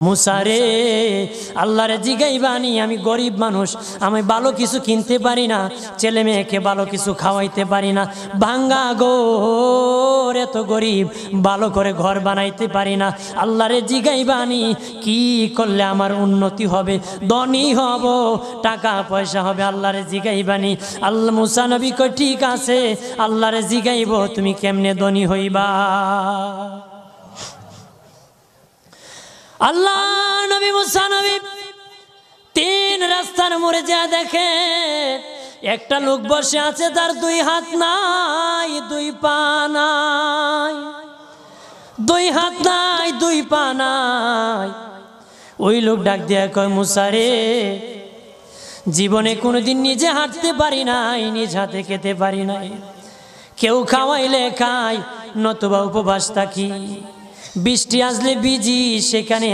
মুসা রে, আল্লাহরে জিগাইবানি, আমি গরিব মানুষ, আমি ভালো কিছু কিনতে পারি না, ছেলে মেয়েকে ভালো কিছু খাওয়াইতে পারি না, ভাঙ্গা ঘর, এত গরিব, ভালো করে ঘর বানাইতে পারি না। আল্লাহরে জিগাইবানি কি করলে আমার উন্নতি হবে, ধনী হব, টাকা পয়সা হবে, আল্লাহরে জিগাইবানি। আল্লাহ মুসা নবী কই ঠিক আছে, আল্লাহরে জিগাইব তুমি কেমনে ধনী হইবা। আল্লাহ নবী মুসা নবী তিন রাস্তার মোড়ে যা দেখে একটা লোক বসে আছে, তার দুই হাত নাই, দুই পা নাই, দুই হাত নাই, দুই পা নাই। ওই লোক ডাক দিয়া কয়, মুসা রে, জীবনে কোনোদিন নিজে হাঁটতে পারি নাই, নিজ হাতে খেতে পারি নাই, কেউ খাওয়াইলে খাই, নতুবা উপবাস থাকি, বৃষ্টি আসলে ভিজি, সেখানে